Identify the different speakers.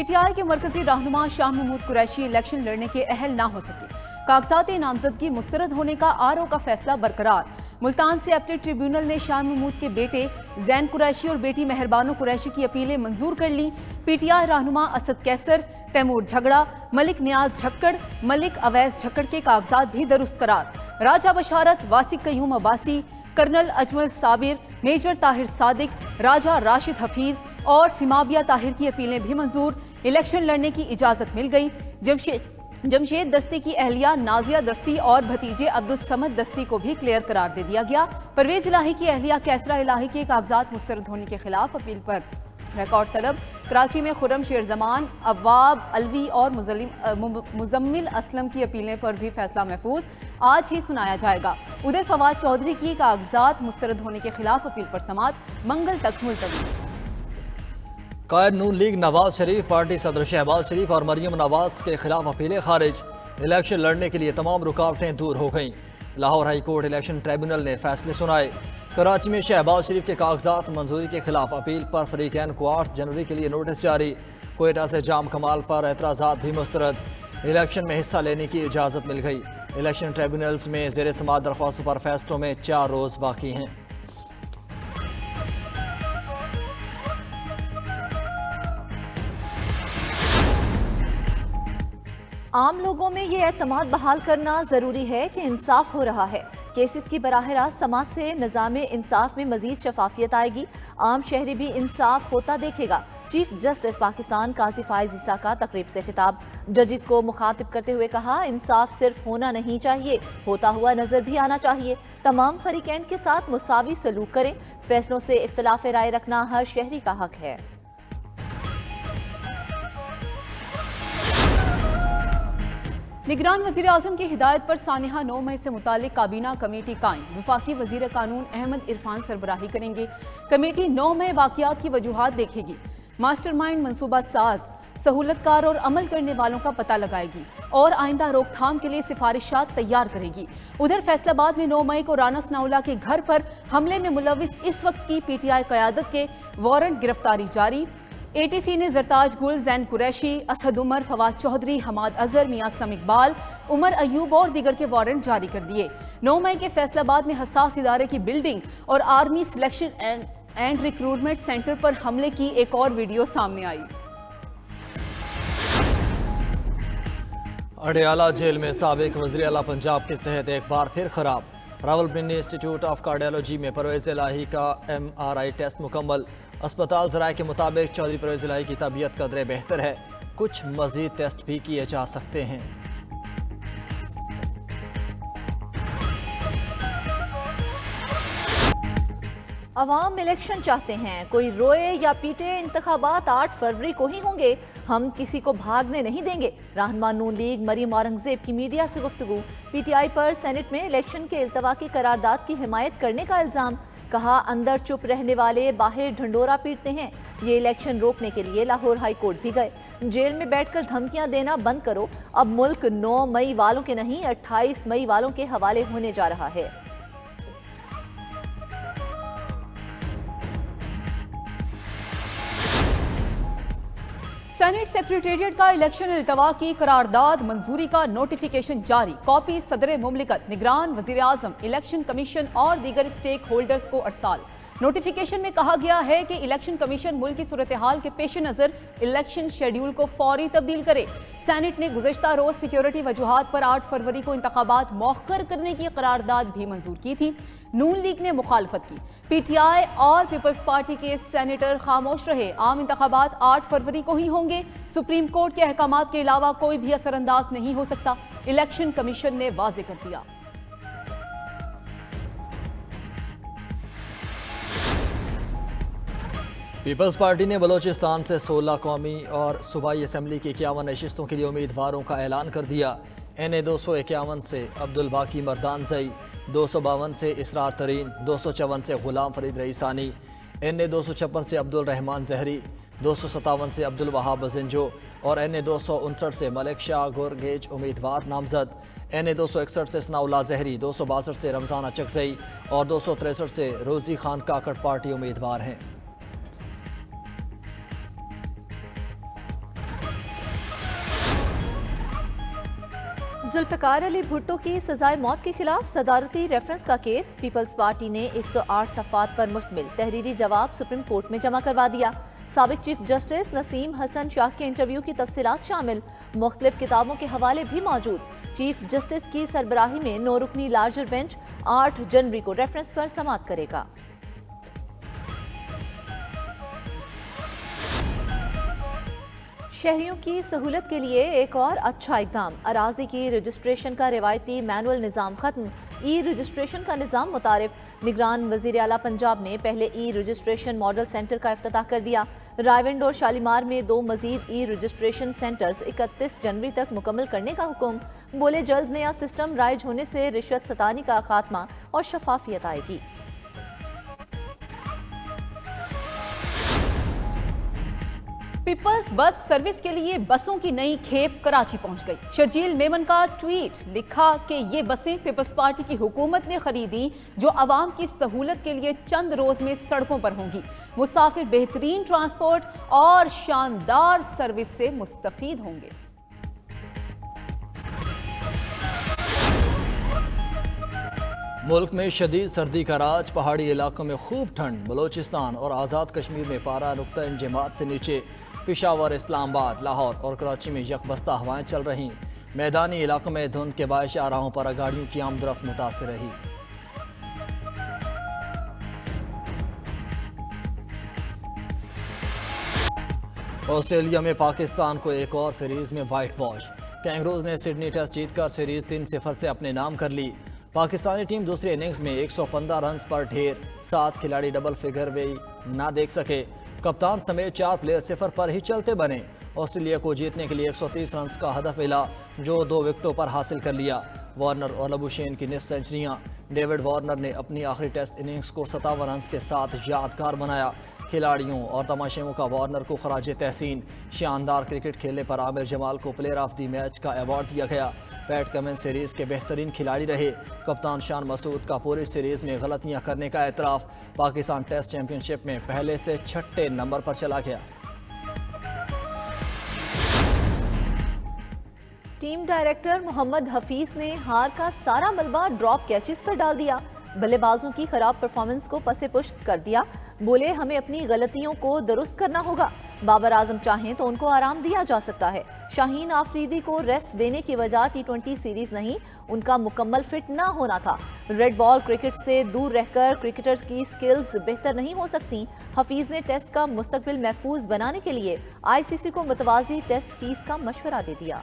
Speaker 1: P T I के मरकजी रहनुमा शाह महमूद कुरैशी इलेक्शन लड़ने के अहल ना हो सके। कागजात नामजदगी मुस्तरद होने का आरओ का फैसला बरकरार। मुल्तान से अपील ट्रिब्यूनल ने शाह महमूद के बेटे जैन कुरैशी और बेटी मेहरबानो कुरैशी की अपीलें मंजूर कर ली। PTI रहनुमा असद कैसर, तैमूर झगड़ा, मलिक नियाज झक्कड़, मलिक अवैस झक्कड़ के कागजात भी दुरुस्त करार। राजा बशारत, वासिक कयूम अब्बासी, कर्नल अजमल साबिर, मेजर ताहिर सादिक, राजा राशिद हफीज और सिमाबिया ताहिर की अपीलें भी मंजूर। इलेक्शन लड़ने की इजाजत मिल गई। जमशेद दस्ती की अहलिया नाजिया दस्ती और भतीजे अब्दुल समद दस्ती को भी क्लियर करार दे दिया गया। परवेज इलाही की अहलिया कैसरा इलाही के कागजात मुस्तरद होने के खिलाफ अपील पर रिकॉर्ड तलब। कराची में खुर्रम शेर जमान, अव्वाब अलवी और मुजम्मिल असलम की अपीलें पर भी फैसला महफूज आज ही सुनाया जाएगा। उधर फवाद चौधरी की कागजात मुस्तरद होने के खिलाफ अपील पर समाअत मंगल तक मुलतवी।
Speaker 2: कायद नून लीग नवाज शरीफ, पार्टी सदर शहबाज शरीफ और मरियम नवाज के खिलाफ अपीलें खारिज। इलेक्शन लड़ने के लिए तमाम रुकावटें दूर हो गईं। Lahore high court election tribunal ने फैसले सुनाए। कराची में शहबाज शरीफ के कागजात मंजूरी के खिलाफ अपील पर फरीकैन को 8 जनवरी के लिए नोटिस जारी। कोयटा से जाम कमाल पर एतराज़ात भी मुस्तरद। इलेक्शन में हिस्सा लेने की इजाज़त मिल गई। इलेक्शन ट्रिब्यूनल्स में ज़ेर समाअत दरख्वास्तों पर फैसलों में 4 रोज़ बाकी हैं।
Speaker 3: आम लोगों में ये एतमाद बहाल करना ज़रूरी है कि इंसाफ हो रहा है। केसेस की बराह रास्त समात से निज़ाम इंसाफ में मज़ीद शफाफियत आएगी। आम शहरी भी इंसाफ होता देखेगा। चीफ जस्टिस पाकिस्तान काजी फाइज ईसा का तकरीब से खिताब। जजिस को मुखातिब करते हुए कहा, इंसाफ सिर्फ होना नहीं चाहिए, होता हुआ नजर भी आना चाहिए। तमाम फरीकैन के साथ मुसावी सलूक करें। फैसलों से इख्तिलाफ राय रखना हर शहरी का हक है।
Speaker 1: निगरान वज़ीर आज़म की हिदायत पर सानिहा 9 मई से मुतालिक काबीना कमेटी कायम। वफाकी वज़ीर कानून अहमद इरफान सरबराही करेंगे। कमेटी 9 मई वाक़ियात की वजूहात देखेगी। मास्टर माइंड मनसूबा साज, सहूलतकार और अमल करने वालों का पता लगाएगी और आइंदा रोकथाम के लिए सिफारिशात तैयार करेगी। उधर फैसलाबाद में 9 मई को राना सनाउल्लाह के घर पर हमले में मुलविस इस वक्त की PTI क़यादत के वारंट गिरफ्तारी जारी। ATC ने जरताज गुल, जैन कुरैशी, असद उमर, फवाद चौधरी, हमाद अजहर, मियां असलम इकबाल, उमर अयूब और दीगर के वारंट जारी कर दिए। 9 मई के फैसलाबाद में हसास इदारे की बिल्डिंग और army selection and recruitment centre पर हमले की एक और वीडियो सामने आई।
Speaker 2: अडयाला जेल में साबिक वज़ीर आला पंजाब की सेहत एक बार फिर खराब। रावलपिंडी इंस्टीट्यूट ऑफ कार्डियोलॉजी में परवेज इलाही का MRI टेस्ट मुकम्मल। अस्पताल ज़राए के मुताबिक चौधरी परवेज इलाही की तबीयत कदरे बेहतर है। कुछ मज़ीद टेस्ट भी किए जा सकते हैं।
Speaker 3: अवाम इलेक्शन चाहते हैं, कोई रोए या पीटे, इंतखाबात 8 फरवरी को ही होंगे। हम किसी को भागने नहीं देंगे। रहनुमा नून लीग मरीम औरंगजेब की मीडिया से गुफ्तगू। PTI पर सेनेट में इलेक्शन के इल्तवा की करारदाद की हिमायत करने का इल्ज़ाम। कहा, अंदर चुप रहने वाले बाहर ढंडोरा पीटते हैं। ये इलेक्शन रोकने के लिए लाहौर हाई कोर्ट भी गए। जेल में बैठकर धमकियां देना बंद करो। अब मुल्क 9 मई वालों के नहीं 28 मई वालों के हवाले होने जा रहा है।
Speaker 1: सेनेट सेक्रेटेरिएट का इलेक्शन इल्तवा की करारदाद मंजूरी का नोटिफिकेशन जारी। कॉपी सदर मुमलिकत, निगरान वज़ीर आज़म, इलेक्शन कमीशन और दीगर स्टेक होल्डर्स को अरसाल। नोटिफिकेशन में कहा गया है कि इलेक्शन कमीशन मुल्क की सूरत हाल के पेश नज़र इलेक्शन शेड्यूल को फौरी तब्दील करे। सेनेट ने गुज़श्ता रोज़ सिक्योरिटी वजूहात पर 8 फरवरी को इंतखाबात मौखर करने की करारदाद भी मंजूर की थी। नून लीग ने मुखालफत की। PTI और पीपल्स पार्टी के सेनेटर खामोश रहे। आम इंतखाबात 8 फरवरी को ही होंगे। सुप्रीम कोर्ट के अहकामात के अलावा कोई भी असरअंदाज नहीं हो सकता, इलेक्शन कमीशन ने वाज़ेह कर दिया।
Speaker 2: पीपल्स पार्टी ने बलोचिस्तान से 16 कौमी और सूबाई असम्बली की 51 नशिस्तों के लिए उम्मीदवारों का ऐलान कर दिया। NA 251 से अब्दुल बाकी मर्दानजई, 252 से इसरार तरीन, 254 से गुलाम फरीद रईसानी, NA 256 से अब्दुल रहमान जहरी, 257 से अब्दुल वहाब बजिंजो और NA 259 से मलिक शाह गोरगेज उम्मीदवार नामजद। NA 261 से सनाउल्लाह जहरी, 262 से रमज़ान अचकज़ई और 263 से रोज़ी खान काकड़ पार्टी उम्मीदवार हैं।
Speaker 3: जुल्फिकार अली भुट्टो की सजाए मौत के खिलाफ सदारती रेफरेंस का केस पीपल्स पार्टी ने 108 सफ़ात पर मुश्तमिल तहरीरी जवाब सुप्रीम कोर्ट में जमा करवा दिया। साबिक चीफ जस्टिस नसीम हसन शाह के इंटरव्यू की तफसीलात शामिल, मुख्तलिफ किताबों के हवाले भी मौजूद। चीफ जस्टिस की सरबराही में 9 रुकनी लार्जर बेंच 8 जनवरी को रेफरेंस पर समाअत करेगा। शहरियों की सहूलत के लिए एक और अच्छा इकदाम, अराजी की रजिस्ट्रेशन का रिवायती मैनुअल निज़ाम खत्म, ई रजिस्ट्रेशन का निज़ाम मुतारिफ। निगरान वज़ीर आला पंजाब ने पहले ई रजिस्ट्रेशन मॉडल सेंटर का इफ्तिताह कर दिया। रायविंड और शालीमार में 2 मजीद ई रजिस्ट्रेशन सेंटर्स 31 जनवरी तक मुकम्मल करने का हुक्म। बोले जल्द नया सिस्टम राइज होने से रिश्वत सतानी का खात्मा और शफाफियत आएगी।
Speaker 1: पीपल्स बस सर्विस के लिए बसों की नई खेप कराची पहुंच गई। शर्जील मेमन का ट्वीट, लिखा कि ये बसें पीपल्स पार्टी की हुकूमत ने खरीदी जो आवाम की सहूलत के लिए चंद रोज में सड़कों पर होंगी। मुसाफिर बेहतरीन ट्रांसपोर्ट और शानदार सर्विस से मुस्तफीद होंगे।
Speaker 2: मुल्क में शदीद सर्दी का राज, पहाड़ी इलाकों में खूब ठंड। बलोचिस्तान और आज़ाद कश्मीर में पारा नुक्ता इंजमात से नीचे। पेशावर, इस्लामाबाद, लाहौर और कराची में यकबस्ता हवाएं चल रहीं। मैदानी इलाकों में धुंध के बायश आराहों पर गाड़ियों की आमदरफ्त मुतासिर रही। ऑस्ट्रेलिया में पाकिस्तान को एक और सीरीज में वाइट वॉश। कैंगरूज ने सिडनी टेस्ट जीतकर सीरीज 3-0 से अपने नाम कर ली। पाकिस्तानी टीम दूसरी इनिंग्स में 115 रन पर ढेर, 7 खिलाड़ी डबल फिगर भी ना देख सके। कप्तान समेत 4 प्लेयर 0 पर ही चलते बने। ऑस्ट्रेलिया को जीतने के लिए 130 रन का हदफ मिला, जो 2 विकेटों पर हासिल कर लिया। वार्नर और लबुशेन की निस्फ सेंचुरियां। डेविड वार्नर ने अपनी आखिरी टेस्ट इनिंग्स को 57 रन के साथ यादगार बनाया। खिलाड़ियों और तमाशेओं का वार्नर को खराज तहसीन। शानदार क्रिकेट खेलने पर आमिर जमाल को प्लेयर ऑफ द मैच का अवार्ड दिया गया। पैट कमिंस सीरीज के बेहतरीन खिलाड़ी रहे। कप्तान शान मसूद का पूरी सीरीज में गलतियां करने का एतराफ़। पाकिस्तान टेस्ट चैंपियनशिप में पहले से 6ठे नंबर पर चला गया।
Speaker 3: टीम डायरेक्टर मोहम्मद हफीज ने हार का सारा मलबा ड्रॉप कैचेस पर डाल दिया। बल्लेबाजों की खराब परफॉर्मेंस को पसे पुश्त कर दिया। बोले हमें अपनी गलतियों को दुरुस्त करना होगा। बाबर आजम चाहें तो उनको आराम दिया जा सकता है। शाहीन आफरीदी को रेस्ट देने की वजह T20 सीरीज नहीं, उनका मुकम्मल फिट ना होना था। रेड बॉल क्रिकेट से दूर रहकर क्रिकेटर्स की स्किल्स बेहतर नहीं हो सकती। हफीज ने टेस्ट का मुस्तकबिल महफूज बनाने के लिए ICC को मुतवाज़ी टेस्ट फीस का मशवरा दे दिया।